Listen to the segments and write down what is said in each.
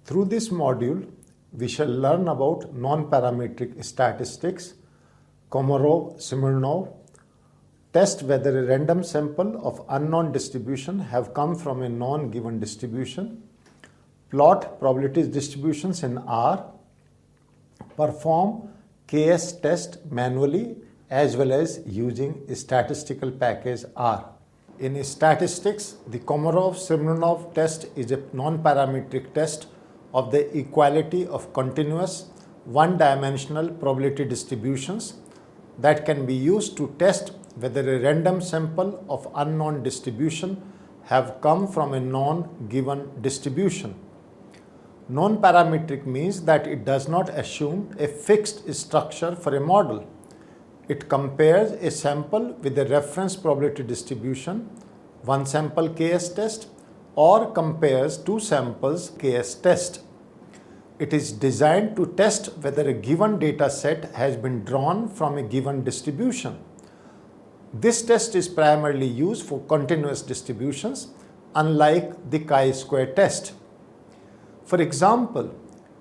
Through this module, we shall learn about non-parametric statistics, Komarov-Smirnov, test whether a random sample of unknown distribution have come from a non-given distribution, plot probability distributions in R, perform KS test manually as well as using a statistical package R. In statistics, the Komarov-Smirnov test is a non-parametric test of the equality of continuous one-dimensional probability distributions that can be used to test whether a random sample of unknown distribution have come from a non-given distribution. Non-parametric means that it does not assume a fixed structure for a model. It compares a sample with a reference probability distribution, one sample KS test, or compares two samples KS test. It is designed to test whether a given data set has been drawn from a given distribution. This test is primarily used for continuous distributions, unlike the chi-square test. For example,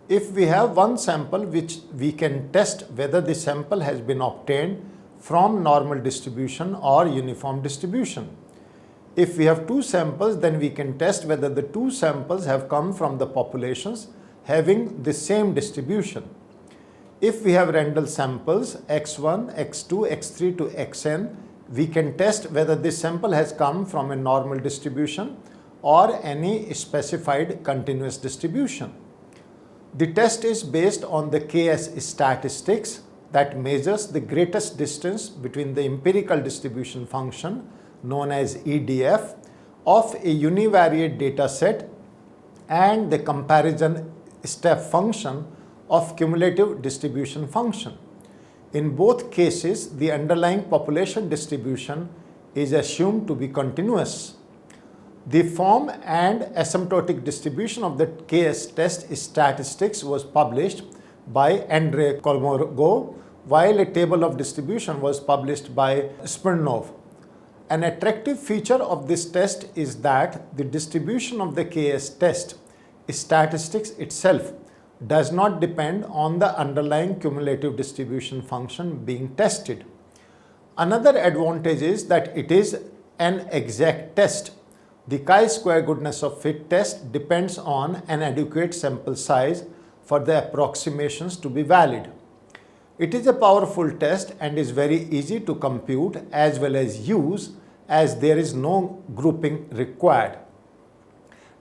if we have one sample which we can test whether the sample has been obtained from normal distribution or uniform distribution. If we have two samples, then we can test whether the two samples have come from the populations having the same distribution. If we have random samples x1, x2, x3 to xn, we can test whether this sample has come from a normal distribution or any specified continuous distribution. The test is based on the KS statistics that measures the greatest distance between the empirical distribution function known as EDF of a univariate data set and the comparison step function of cumulative distribution function. In both cases, the underlying population distribution is assumed to be continuous. The form and asymptotic distribution of the KS test statistics was published by Andrei Kolmogorov, while a table of distribution was published by Smirnov. An attractive feature of this test is that the distribution of the KS test statistics itself does not depend on the underlying cumulative distribution function being tested. Another advantage is that it is an exact test. The chi-square goodness of fit test depends on an adequate sample size for the approximations to be valid. It is a powerful test and is very easy to compute as well as use, as there is no grouping required.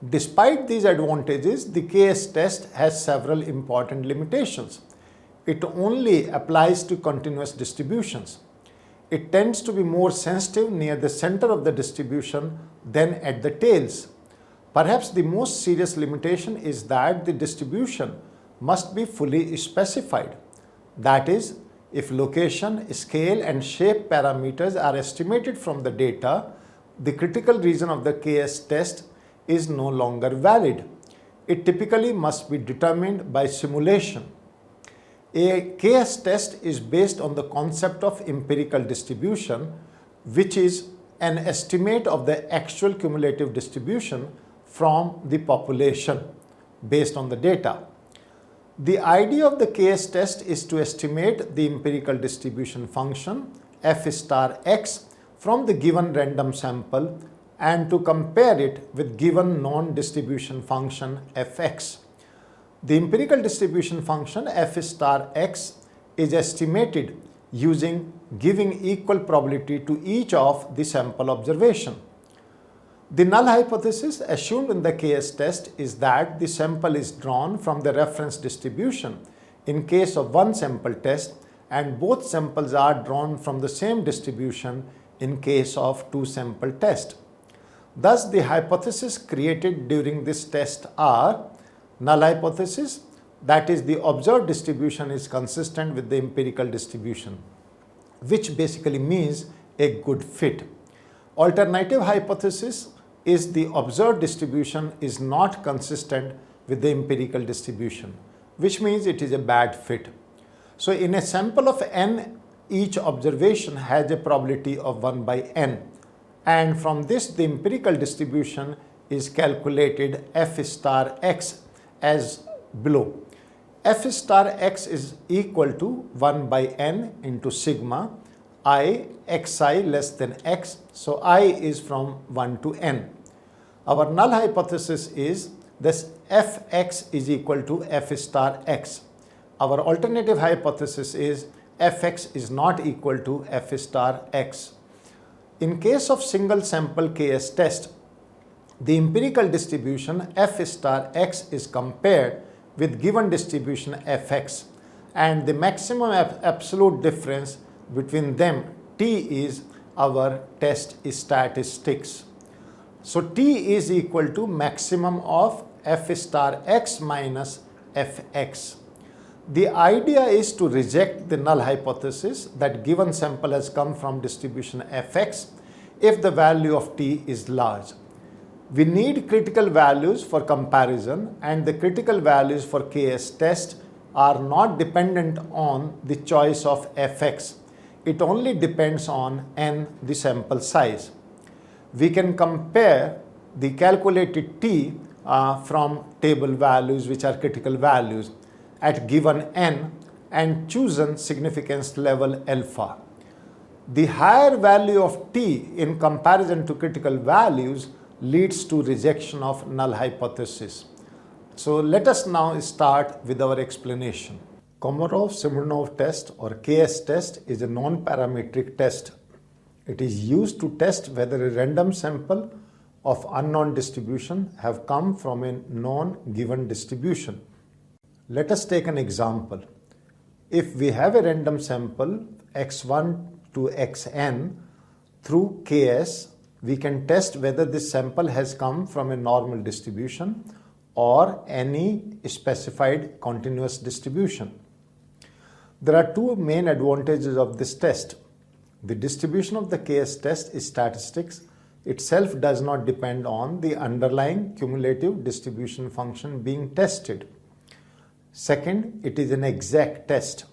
Despite these advantages, the KS test has several important limitations. It only applies to continuous distributions. It tends to be more sensitive near the center of the distribution than at the tails. Perhaps the most serious limitation is that the distribution must be fully specified. That is, if location, scale and shape parameters are estimated from the data, the critical region of the KS test is no longer valid. It typically must be determined by simulation. A KS test is based on the concept of empirical distribution, which is an estimate of the actual cumulative distribution from the population based on the data. The idea of the KS test is to estimate the empirical distribution function f star x from the given random sample and to compare it with given non-distribution function fx. The empirical distribution function f star x is estimated using giving equal probability to each of the sample observation. The null hypothesis assumed in the KS test is that the sample is drawn from the reference distribution in case of one sample test, and both samples are drawn from the same distribution in case of two sample test. Thus, the hypotheses created during this test are null hypothesis, that is, the observed distribution is consistent with the empirical distribution, which basically means a good fit. Alternative hypothesis is the observed distribution is not consistent with the empirical distribution, which means it is a bad fit. So in a sample of n, each observation has a probability of 1 by n, and from this the empirical distribution is calculated f star x as below. F star x is equal to 1 by n into sigma I xi less than x. So I is from 1 to n. Our null hypothesis is this fx is equal to f star x. Our alternative hypothesis is fx is not equal to f star x. In case of single sample Ks test, the empirical distribution f star x is compared with given distribution fx, and the maximum absolute difference between them, t, is our test statistics. So t is equal to maximum of f star x minus fx. The idea is to reject the null hypothesis that given sample has come from distribution fx if the value of t is large. We need critical values for comparison, and the critical values for Ks test are not dependent on the choice of fx. It only depends on n, the sample size. We can compare the calculated t from table values, which are critical values, at given n and chosen significance level alpha. The higher value of t in comparison to critical values leads to rejection of null hypothesis. So let us now start with our explanation. Komarov-Smirnov test or KS test is a non-parametric test. It is used to test whether a random sample of unknown distribution have come from a known given distribution. Let us take an example. If we have a random sample x1 to xn through Ks, we can test whether this sample has come from a normal distribution or any specified continuous distribution. There are two main advantages of this test. The distribution of the Ks test statistics itself does not depend on the underlying cumulative distribution function being tested. Second, it is an exact test.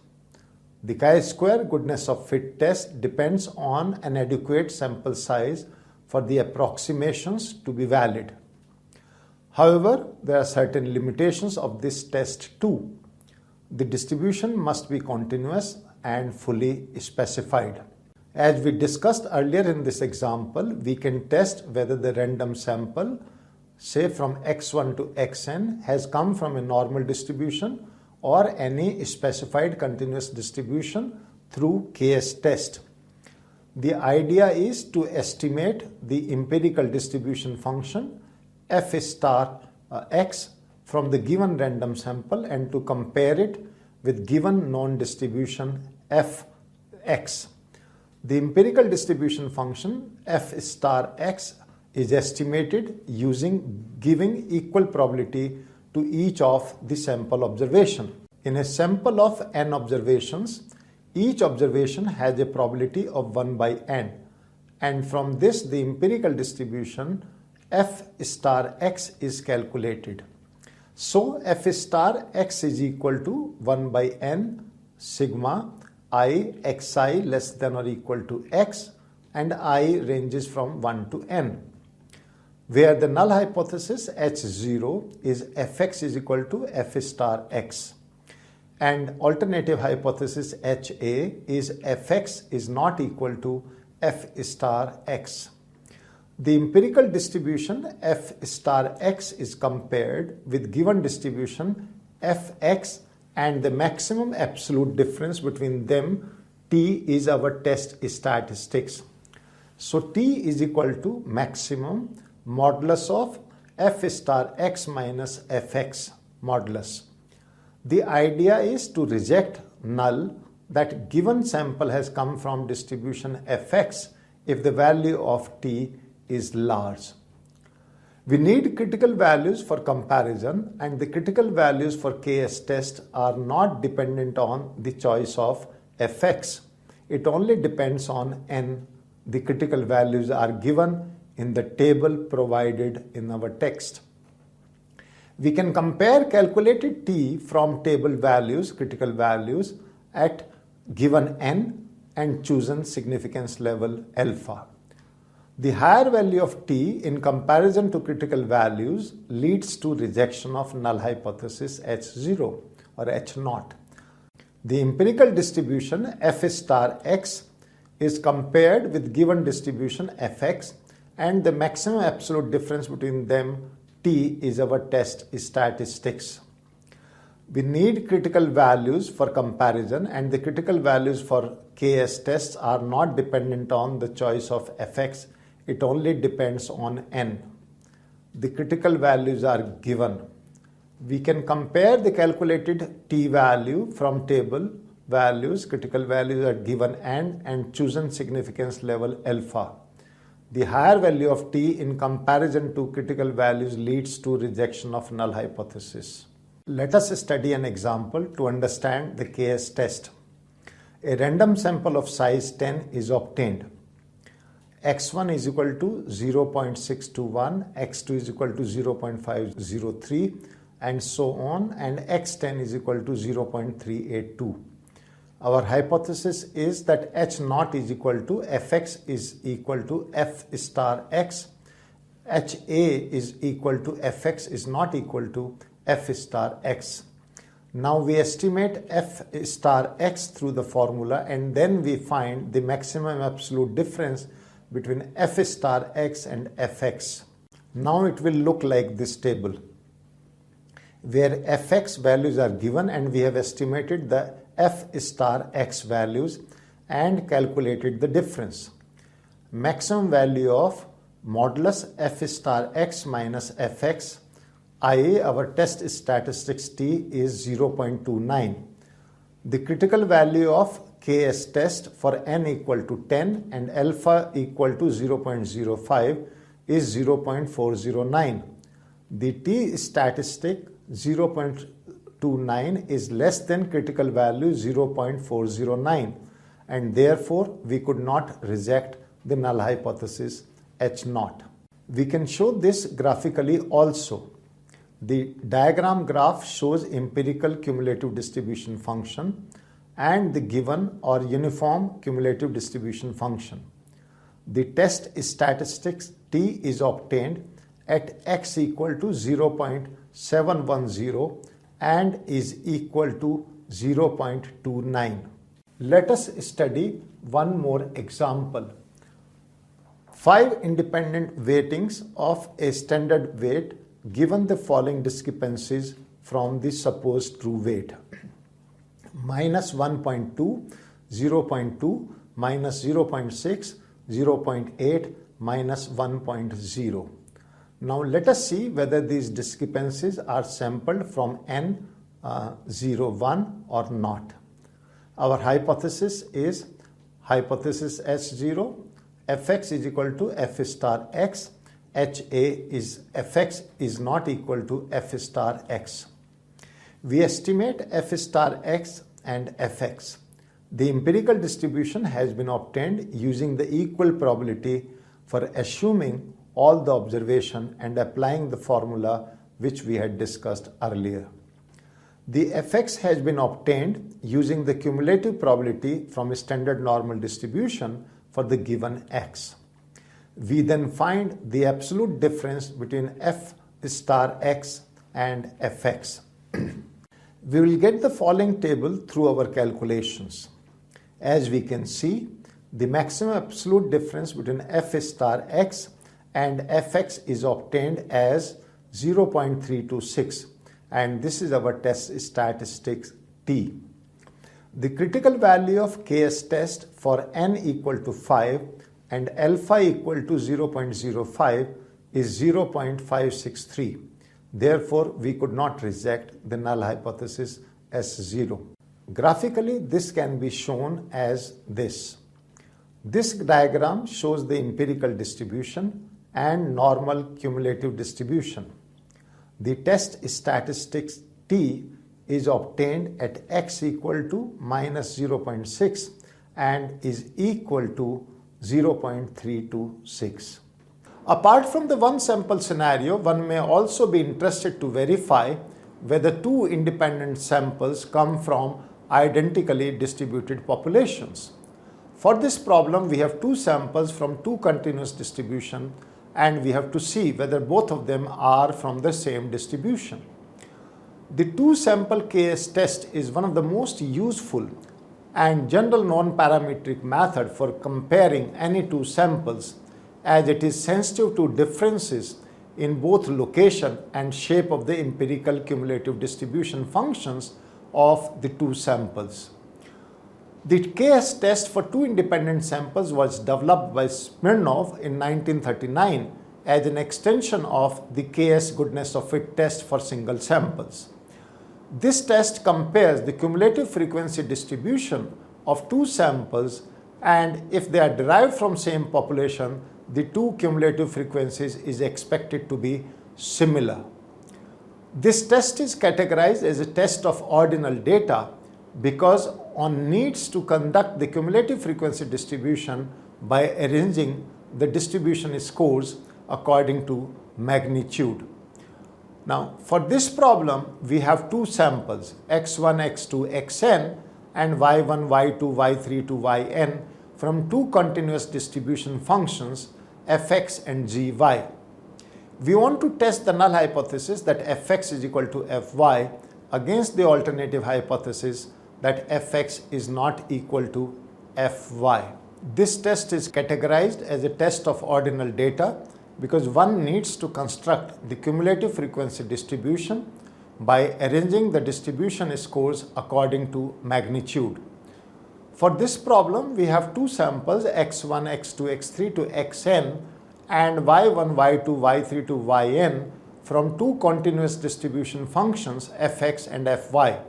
The chi-square goodness of fit test depends on an adequate sample size for the approximations to be valid. However, there are certain limitations of this test too. The distribution must be continuous and fully specified. As we discussed earlier in this example, we can test whether the random sample, say from x1 to xn, has come from a normal distribution or any specified continuous distribution through Ks test. The idea is to estimate the empirical distribution function f star x from the given random sample and to compare it with given known distribution fx. The empirical distribution function f star x is estimated using giving equal probability to each of the sample observation. In a sample of n observations, each observation has a probability of 1 by n, and from this the empirical distribution f star x is calculated. So f star x is equal to 1 by n sigma I xi less than or equal to x, and I ranges from 1 to n, where the null hypothesis h0 is fx is equal to f star x. And alternative hypothesis HA is fx is not equal to f star x. The empirical distribution f star x is compared with given distribution fx, and the maximum absolute difference between them, t, is our test statistics. So t is equal to maximum modulus of f star x minus fx modulus. The idea is to reject null that given sample has come from distribution fx if the value of t is large. We need critical values for comparison, and the critical values for Ks test are not dependent on the choice of fx. It only depends on n. The critical values are given in the table provided in our text. We can compare calculated t from table values, critical values, at given n and chosen significance level alpha. The higher value of t in comparison to critical values leads to rejection of null hypothesis H0 or H0. The empirical distribution f star x is compared with given distribution fx, and the maximum absolute difference between them t is our test statistics. We need critical values for comparison, and the critical values for KS tests are not dependent on the choice of fx, it only depends on n. The critical values are given. We can compare the calculated t value from table values, critical values are given n, and chosen significance level alpha. The higher value of t in comparison to critical values leads to rejection of null hypothesis. Let us study an example to understand the KS test. A random sample of size 10 is obtained. x1 is equal to 0.621, x2 is equal to 0.503, and so on, and x10 is equal to 0.382. Our hypothesis is that H0 is equal to fx is equal to f star x, HA is equal to fx is not equal to f star x. Now we estimate f star x through the formula, and then we find the maximum absolute difference between f star x and fx. Now it will look like this table, where fx values are given and we have estimated the f star x values and calculated the difference. Maximum value of modulus f star x minus fx, i.e. our test statistics t is 0.29. The critical value of KS test for n equal to 10 and alpha equal to 0.05 is 0.409. The t statistic 0.29 is less than critical value 0.409, and therefore we could not reject the null hypothesis H0. We can show this graphically also. The diagram graph shows empirical cumulative distribution function and the given or uniform cumulative distribution function. The test statistics t is obtained at x equal to 0.710 and is equal to 0.29. Let us study one more example. 5 independent weightings of a standard weight given the following discrepancies from the supposed true weight: minus 1.2, 0.2, minus 0.6, 0.8, minus 1.0. Now let us see whether these discrepancies are sampled from N01 or not. Our hypothesis is hypothesis S0, fx is equal to f star x, HA is fx is not equal to f star x. We estimate f star x and fx. The empirical distribution has been obtained using the equal probability for assuming all the observation and applying the formula which we had discussed earlier. The fx has been obtained using the cumulative probability from a standard normal distribution for the given x. We then find the absolute difference between f star x and fx. We will get the following table through our calculations. As we can see, the maximum absolute difference between f star x and fx is obtained as 0.326, and this is our test statistics t. The critical value of KS test for n equal to 5 and alpha equal to 0.05 is 0.563. Therefore, we could not reject the null hypothesis S0. Graphically, this can be shown as this. This diagram shows the empirical distribution and normal cumulative distribution. The test statistics t is obtained at x equal to minus 0.6 and is equal to 0.326. Apart from the one sample scenario, one may also be interested to verify whether two independent samples come from identically distributed populations. For this problem, we have two samples from two continuous distribution and we have to see whether both of them are from the same distribution. The two-sample KS test is one of the most useful and general non-parametric method for comparing any two samples, as it is sensitive to differences in both location and shape of the empirical cumulative distribution functions of the two samples. The KS test for two independent samples was developed by Smirnov in 1939 as an extension of the KS goodness of fit test for single samples. This test compares the cumulative frequency distribution of two samples, and if they are derived from same population, the two cumulative frequencies is expected to be similar. This test is categorized as a test of ordinal data because one needs to conduct the cumulative frequency distribution by arranging the distribution scores according to magnitude. Now, for this problem, we have two samples, x1, x2, xn and y1, y2, y3 to yn from two continuous distribution functions fx and gy. We want to test the null hypothesis that fx is equal to fy against the alternative hypothesis that fx is not equal to fy. This test is categorized as a test of ordinal data because one needs to construct the cumulative frequency distribution by arranging the distribution scores according to magnitude. For this problem, we have two samples x1, x2, x3 to xn and y1, y2, y3 to yn from two continuous distribution functions fx and fy.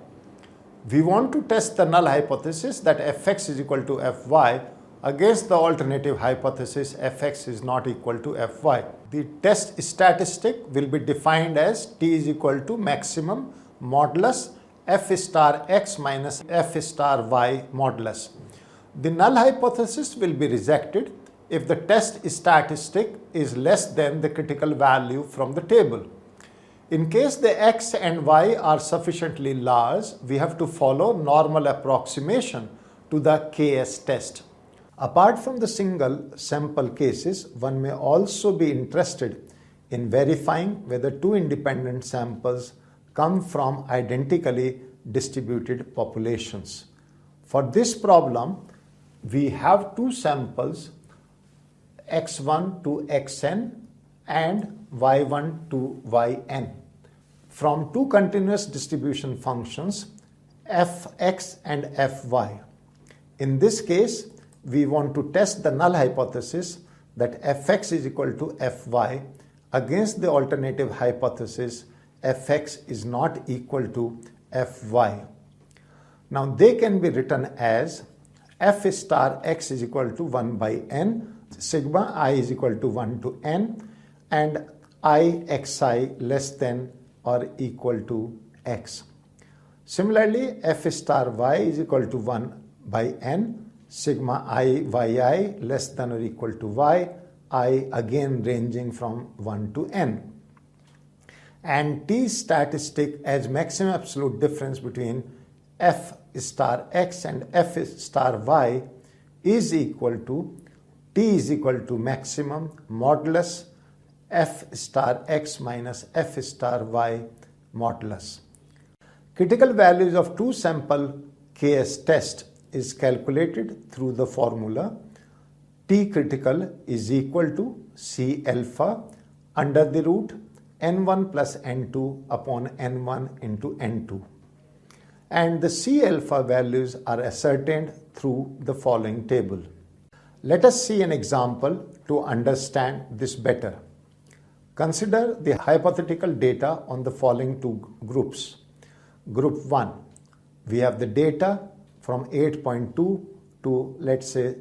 We want to test the null hypothesis that fx is equal to fy against the alternative hypothesis fx is not equal to fy. The test statistic will be defined as t is equal to maximum modulus f star x minus f star y modulus. The null hypothesis will be rejected if the test statistic is less than the critical value from the table. In case the x and y are sufficiently large, we have to follow normal approximation to the KS test. Apart from the single sample cases, one may also be interested in verifying whether two independent samples come from identically distributed populations. For this problem, we have two samples x1 to xn and y1 to yn from two continuous distribution functions fx and fy. In this case, we want to test the null hypothesis that fx is equal to fy against the alternative hypothesis fx is not equal to fy. Now they can be written as f star x is equal to 1 by n, sigma I is equal to 1 to n, and I xi less than or equal to x. Similarly, f star y is equal to 1 by n, sigma I yi less than or equal to y, I again ranging from 1 to n. And t statistic as maximum absolute difference between f star x and f star y is equal to t is equal to maximum modulus f star x minus f star y modulus. Critical values of two sample KS test is calculated through the formula T critical is equal to C alpha under the root n1 plus n2 upon n1 into n2. And the C alpha values are ascertained through the following table. Let us see an example to understand this better. Consider the hypothetical data on the following two groups. Group 1, we have the data from 8.2 to, let's say,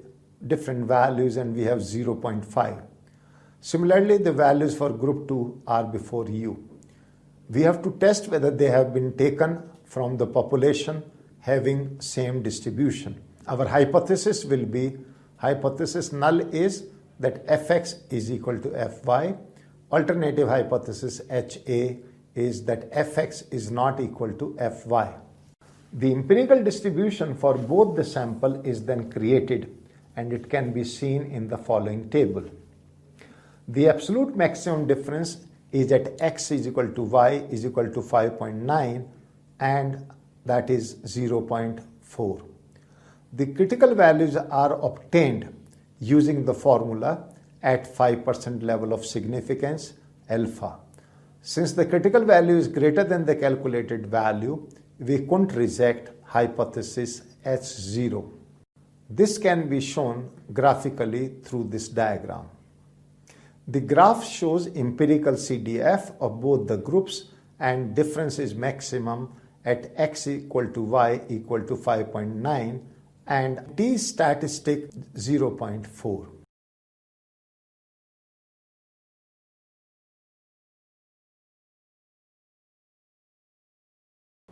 different values, and we have 0.5. Similarly, the values for group 2 are before you. We have to test whether they have been taken from the population having same distribution. Our hypothesis will be, hypothesis null is that fx is equal to fy. Alternative hypothesis HA is that fx is not equal to fy. The empirical distribution for both the sample is then created, and it can be seen in the following table. The absolute maximum difference is at x is equal to y is equal to 5.9, and that is 0.4. The critical values are obtained using the formula at 5% level of significance alpha. Since the critical value is greater than the calculated value, we couldn't reject hypothesis H0. This can be shown graphically through this diagram. The graph shows empirical CDF of both the groups, and difference is maximum at x equal to y equal to 5.9 and t statistic 0.4.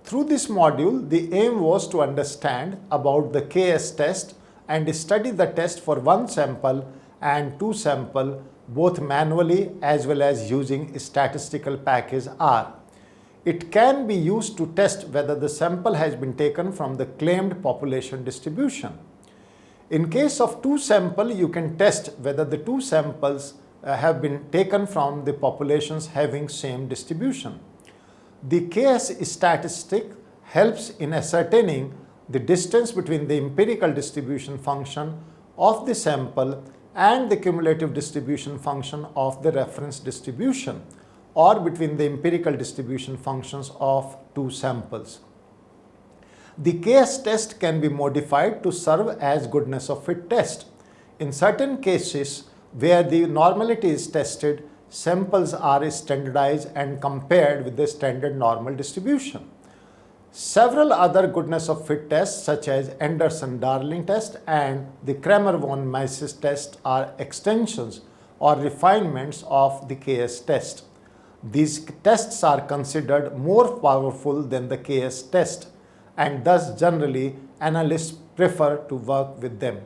Through this module, the aim was to understand about the KS test and study the test for one sample and two sample, both manually as well as using statistical package R. It can be used to test whether the sample has been taken from the claimed population distribution. In case of two sample, you can test whether the two samples have been taken from the populations having same distribution. The KS statistic helps in ascertaining the distance between the empirical distribution function of the sample and the cumulative distribution function of the reference distribution, or between the empirical distribution functions of two samples. The KS test can be modified to serve as goodness of fit test. In certain cases where the normality is tested, samples are standardized and compared with the standard normal distribution. Several other goodness of fit tests such as Anderson-Darling test and the Kramer-von Mises test are extensions or refinements of the KS test. These tests are considered more powerful than the KS test, and thus generally analysts prefer to work with them.